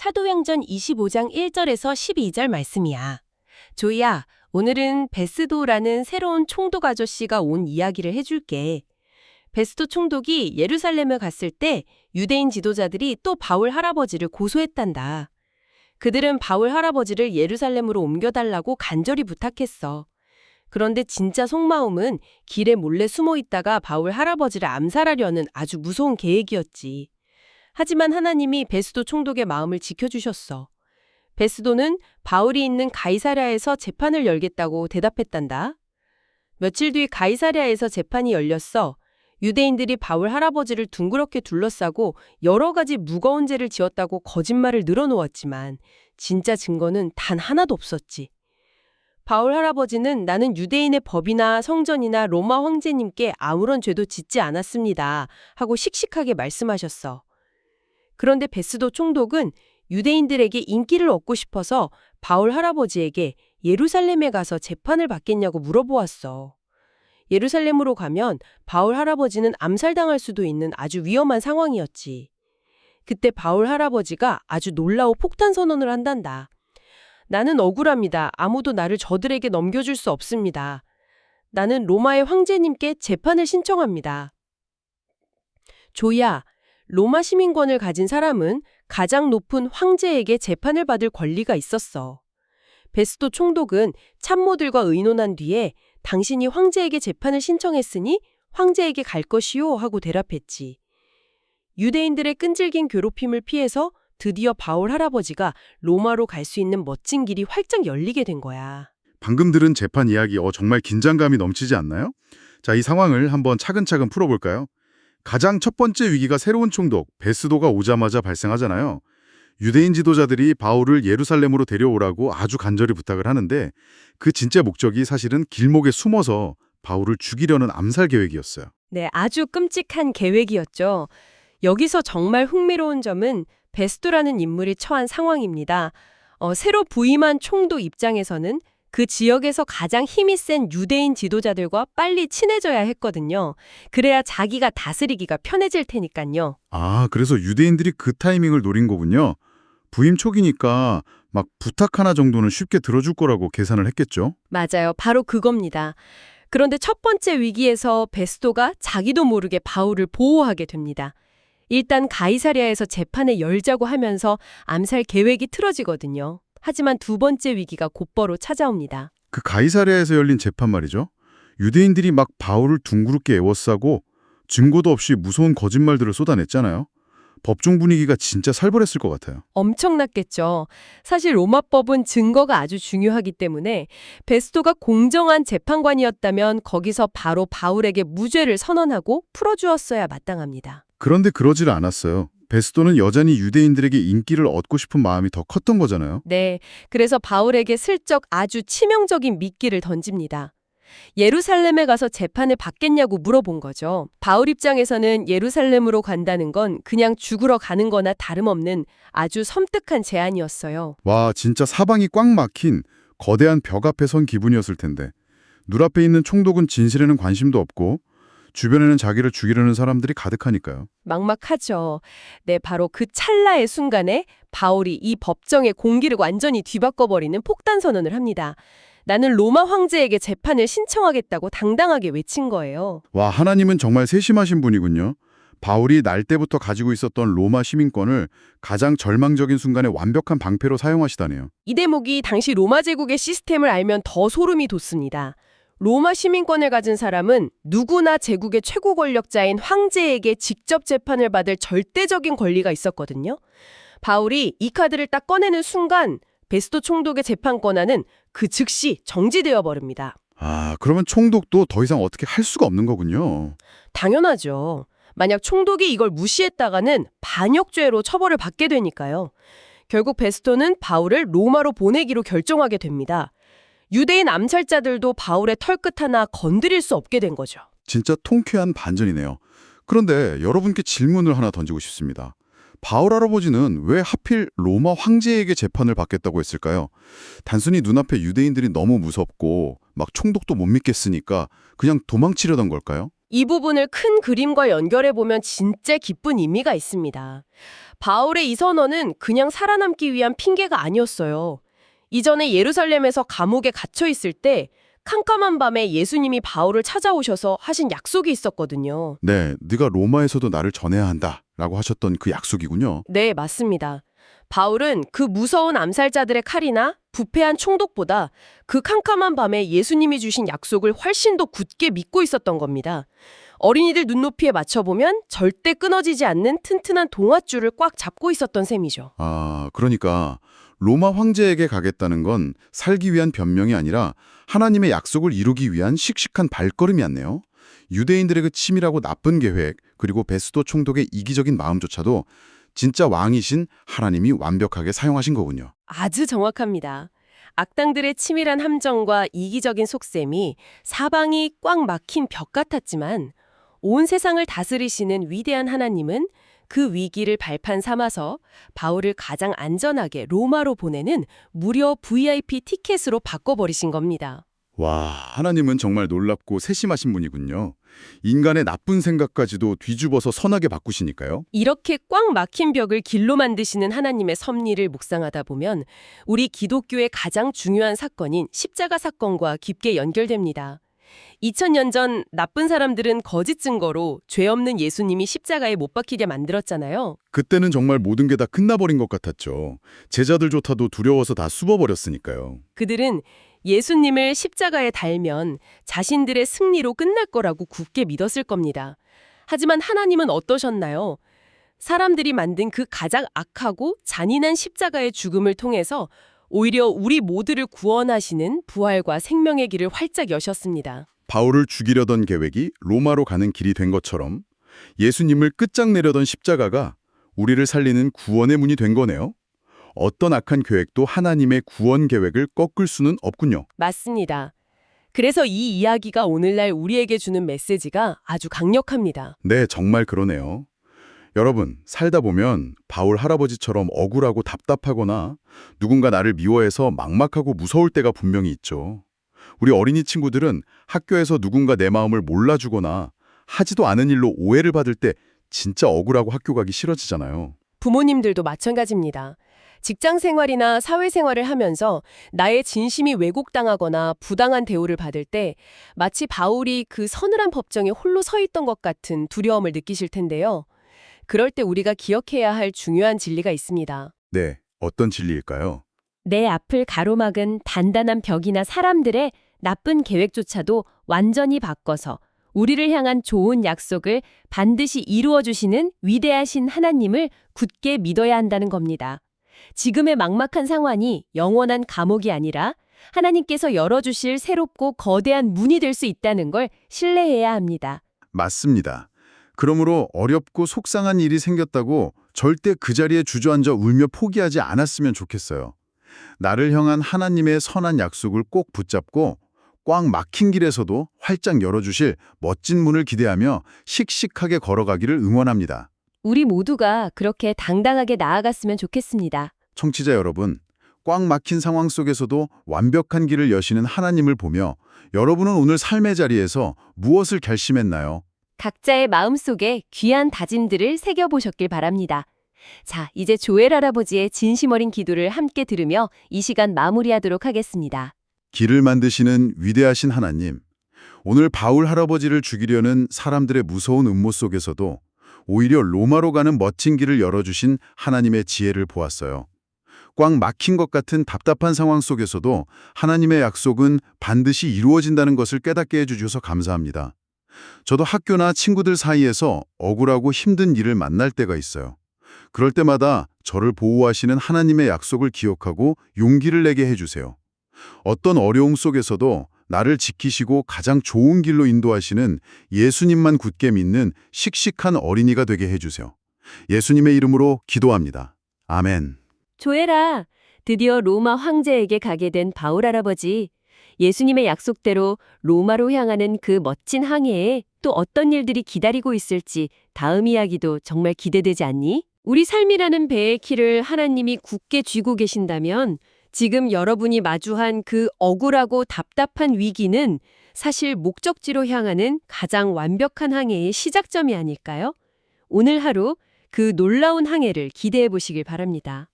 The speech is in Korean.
사도행전 25장 1절에서 12절 말씀이야. 조이야, 오늘은 베스도라는 새로운 총독 아저씨가 온 이야기를 해줄게. 베스도 총독이 예루살렘에 갔을 때 유대인 지도자들이 또 바울 할아버지를 고소했단다. 그들은 바울 할아버지를 예루살렘으로 옮겨달라고 간절히 부탁했어. 그런데 진짜 속마음은 길에 몰래 숨어 있다가 바울 할아버지를 암살하려는 아주 무서운 계획이었지. 하지만 하나님이 베스도 총독의 마음을 지켜주셨어. 베스도는 바울이 있는 가이사랴에서 재판을 열겠다고 대답했단다. 며칠 뒤 가이사랴에서 재판이 열렸어. 유대인들이 바울 할아버지를 둥그렇게 둘러싸고 여러 가지 무거운 죄를 지었다고 거짓말을 늘어놓았지만 진짜 증거는 단 하나도 없었지. 바울 할아버지는 나는 유대인의 법이나 성전이나 로마 황제님께 아무런 죄도 짓지 않았습니다 하고 씩씩하게 말씀하셨어. 그런데 베스도 총독은 유대인들에게 인기를 얻고 싶어서 바울 할아버지에게 예루살렘에 가서 재판을 받겠냐고 물어보았어. 예루살렘으로 가면 바울 할아버지는 암살당할 수도 있는 아주 위험한 상황이었지. 그때 바울 할아버지가 아주 놀라운 폭탄 선언을 한단다. 나는 억울합니다. 아무도 나를 저들에게 넘겨줄 수 없습니다. 나는 로마의 황제님께 재판을 신청합니다. 조야, 로마 시민권을 가진 사람은 가장 높은 황제에게 재판을 받을 권리가 있었어. 베스도 총독은 참모들과 의논한 뒤에 당신이 황제에게 재판을 신청했으니 황제에게 갈 것이요 하고 대답했지. 유대인들의 끈질긴 괴롭힘을 피해서 드디어 바울 할아버지가 로마로 갈 수 있는 멋진 길이 활짝 열리게 된 거야. 방금 들은 재판 이야기 정말 긴장감이 넘치지 않나요? 자, 이 상황을 한번 차근차근 풀어볼까요? 가장 첫 번째 위기가 새로운 총독 베스도가 오자마자 발생하잖아요. 유대인 지도자들이 바울을 예루살렘으로 데려오라고 아주 간절히 부탁을 하는데 그 진짜 목적이 사실은 길목에 숨어서 바울을 죽이려는 암살 계획이었어요. 네, 아주 끔찍한 계획이었죠. 여기서 정말 흥미로운 점은 베스도라는 인물이 처한 상황입니다. 새로 부임한 총독 입장에서는 그 지역에서 가장 힘이 센 유대인 지도자들과 빨리 친해져야 했거든요. 그래야 자기가 다스리기가 편해질 테니까요. 아, 그래서 유대인들이 그 타이밍을 노린 거군요. 부임 초기니까 막 부탁 하나 정도는 쉽게 들어줄 거라고 계산을 했겠죠? 맞아요. 바로 그겁니다. 그런데 첫 번째 위기에서 베스도가 자기도 모르게 바울을 보호하게 됩니다. 일단 가이사랴에서 재판을 열자고 하면서 암살 계획이 틀어지거든요. 하지만 두 번째 위기가 곧바로 찾아옵니다. 그 가이사랴에서 열린 재판 말이죠. 유대인들이 막 바울을 둥그렇게 에워싸고 증거도 없이 무서운 거짓말들을 쏟아냈잖아요. 법정 분위기가 진짜 살벌했을 것 같아요. 엄청났겠죠. 사실 로마법은 증거가 아주 중요하기 때문에 베스도가 공정한 재판관이었다면 거기서 바로 바울에게 무죄를 선언하고 풀어주었어야 마땅합니다. 그런데 그러질 않았어요. 베스도는 여전히 유대인들에게 인기를 얻고 싶은 마음이 더 컸던 거잖아요. 네, 그래서 바울에게 슬쩍 아주 치명적인 미끼를 던집니다. 예루살렘에 가서 재판을 받겠냐고 물어본 거죠. 바울 입장에서는 예루살렘으로 간다는 건 그냥 죽으러 가는 거나 다름없는 아주 섬뜩한 제안이었어요. 와, 진짜 사방이 꽉 막힌 거대한 벽 앞에 선 기분이었을 텐데 눈앞에 있는 총독은 진실에는 관심도 없고 주변에는 자기를 죽이려는 사람들이 가득하니까요. 막막하죠. 네, 바로 그 찰나의 순간에 바울이 이 법정의 공기를 완전히 뒤바꿔버리는 폭탄 선언을 합니다. 나는 로마 황제에게 재판을 신청하겠다고 당당하게 외친 거예요. 와, 하나님은 정말 세심하신 분이군요. 바울이 날 때부터 가지고 있었던 로마 시민권을 가장 절망적인 순간에 완벽한 방패로 사용하시다네요. 이 대목이 당시 로마 제국의 시스템을 알면 더 소름이 돋습니다. 로마 시민권을 가진 사람은 누구나 제국의 최고 권력자인 황제에게 직접 재판을 받을 절대적인 권리가 있었거든요. 바울이 이 카드를 딱 꺼내는 순간 베스도 총독의 재판 권한은 그 즉시 정지되어 버립니다. 아, 그러면 총독도 더 이상 어떻게 할 수가 없는 거군요. 당연하죠. 만약 총독이 이걸 무시했다가는 반역죄로 처벌을 받게 되니까요. 결국 베스토는 바울을 로마로 보내기로 결정하게 됩니다. 유대인 암살자들도 바울의 털끝 하나 건드릴 수 없게 된 거죠. 진짜 통쾌한 반전이네요. 그런데 여러분께 질문을 하나 던지고 싶습니다. 바울 할아버지는 왜 하필 로마 황제에게 재판을 받겠다고 했을까요? 단순히 눈앞에 유대인들이 너무 무섭고 막 총독도 못 믿겠으니까 그냥 도망치려던 걸까요? 이 부분을 큰 그림과 연결해보면 진짜 기쁜 의미가 있습니다. 바울의 이 선언은 그냥 살아남기 위한 핑계가 아니었어요. 이전에 예루살렘에서 감옥에 갇혀 있을 때 캄캄한 밤에 예수님이 바울을 찾아오셔서 하신 약속이 있었거든요. 네, 네가 로마에서도 나를 전해야 한다라고 하셨던 그 약속이군요. 네, 맞습니다. 바울은 그 무서운 암살자들의 칼이나 부패한 총독보다 그 캄캄한 밤에 예수님이 주신 약속을 훨씬 더 굳게 믿고 있었던 겁니다. 어린이들 눈높이에 맞춰보면 절대 끊어지지 않는 튼튼한 동아줄을 꽉 잡고 있었던 셈이죠. 아, 그러니까 로마 황제에게 가겠다는 건 살기 위한 변명이 아니라 하나님의 약속을 이루기 위한 씩씩한 발걸음이었네요. 유대인들의 그 치밀하고 나쁜 계획, 그리고 베스도 총독의 이기적인 마음조차도 진짜 왕이신 하나님이 완벽하게 사용하신 거군요. 아주 정확합니다. 악당들의 치밀한 함정과 이기적인 속셈이 사방이 꽉 막힌 벽 같았지만 온 세상을 다스리시는 위대한 하나님은 그 위기를 발판 삼아서 바울을 가장 안전하게 로마로 보내는 무려 VIP 티켓으로 바꿔버리신 겁니다. 와, 하나님은 정말 놀랍고 세심하신 분이군요. 인간의 나쁜 생각까지도 뒤집어서 선하게 바꾸시니까요. 이렇게 꽉 막힌 벽을 길로 만드시는 하나님의 섭리를 묵상하다 보면 우리 기독교의 가장 중요한 사건인 십자가 사건과 깊게 연결됩니다. 2000년 전 나쁜 사람들은 거짓 증거로 죄 없는 예수님이 십자가에 못 박히게 만들었잖아요. 그때는 정말 모든 게 다 끝나버린 것 같았죠. 제자들조차도 두려워서 다 숨어버렸으니까요. 그들은 예수님을 십자가에 달면 자신들의 승리로 끝날 거라고 굳게 믿었을 겁니다. 하지만 하나님은 어떠셨나요? 사람들이 만든 그 가장 악하고 잔인한 십자가의 죽음을 통해서 오히려 우리 모두를 구원하시는 부활과 생명의 길을 활짝 여셨습니다. 바울을 죽이려던 계획이 로마로 가는 길이 된 것처럼 예수님을 끝장내려던 십자가가 우리를 살리는 구원의 문이 된 거네요. 어떤 악한 계획도 하나님의 구원 계획을 꺾을 수는 없군요. 맞습니다. 그래서 이 이야기가 오늘날 우리에게 주는 메시지가 아주 강력합니다. 네, 정말 그러네요. 여러분, 살다 보면 바울 할아버지처럼 억울하고 답답하거나 누군가 나를 미워해서 막막하고 무서울 때가 분명히 있죠. 우리 어린이 친구들은 학교에서 누군가 내 마음을 몰라주거나 하지도 않은 일로 오해를 받을 때 진짜 억울하고 학교 가기 싫어지잖아요. 부모님들도 마찬가지입니다. 직장 생활이나 사회 생활을 하면서 나의 진심이 왜곡당하거나 부당한 대우를 받을 때 마치 바울이 그 서늘한 법정에 홀로 서 있던 것 같은 두려움을 느끼실 텐데요. 그럴 때 우리가 기억해야 할 중요한 진리가 있습니다. 네, 어떤 진리일까요? 내 앞을 가로막은 단단한 벽이나 사람들의 나쁜 계획조차도 완전히 바꿔서 우리를 향한 좋은 약속을 반드시 이루어 주시는 위대하신 하나님을 굳게 믿어야 한다는 겁니다. 지금의 막막한 상황이 영원한 감옥이 아니라 하나님께서 열어주실 새롭고 거대한 문이 될 수 있다는 걸 신뢰해야 합니다. 맞습니다. 그러므로 어렵고 속상한 일이 생겼다고 절대 그 자리에 주저앉아 울며 포기하지 않았으면 좋겠어요. 나를 향한 하나님의 선한 약속을 꼭 붙잡고 꽉 막힌 길에서도 활짝 열어주실 멋진 문을 기대하며 씩씩하게 걸어가기를 응원합니다. 우리 모두가 그렇게 당당하게 나아갔으면 좋겠습니다. 청취자 여러분, 꽉 막힌 상황 속에서도 완벽한 길을 여시는 하나님을 보며 여러분은 오늘 삶의 자리에서 무엇을 결심했나요? 각자의 마음속에 귀한 다짐들을 새겨보셨길 바랍니다. 자, 이제 조엘 할아버지의 진심 어린 기도를 함께 들으며 이 시간 마무리하도록 하겠습니다. 길을 만드시는 위대하신 하나님, 오늘 바울 할아버지를 죽이려는 사람들의 무서운 음모 속에서도 오히려 로마로 가는 멋진 길을 열어주신 하나님의 지혜를 보았어요. 꽉 막힌 것 같은 답답한 상황 속에서도 하나님의 약속은 반드시 이루어진다는 것을 깨닫게 해주셔서 감사합니다. 저도 학교나 친구들 사이에서 억울하고 힘든 일을 만날 때가 있어요. 그럴 때마다 저를 보호하시는 하나님의 약속을 기억하고 용기를 내게 해주세요. 어떤 어려움 속에서도 나를 지키시고 가장 좋은 길로 인도하시는 예수님만 굳게 믿는 씩씩한 어린이가 되게 해주세요. 예수님의 이름으로 기도합니다. 아멘. 조엘아, 드디어 로마 황제에게 가게 된 바울 할아버지. 예수님의 약속대로 로마로 향하는 그 멋진 항해에 또 어떤 일들이 기다리고 있을지 다음 이야기도 정말 기대되지 않니? 우리 삶이라는 배의 키를 하나님이 굳게 쥐고 계신다면 지금 여러분이 마주한 그 억울하고 답답한 위기는 사실 목적지로 향하는 가장 완벽한 항해의 시작점이 아닐까요? 오늘 하루 그 놀라운 항해를 기대해 보시길 바랍니다.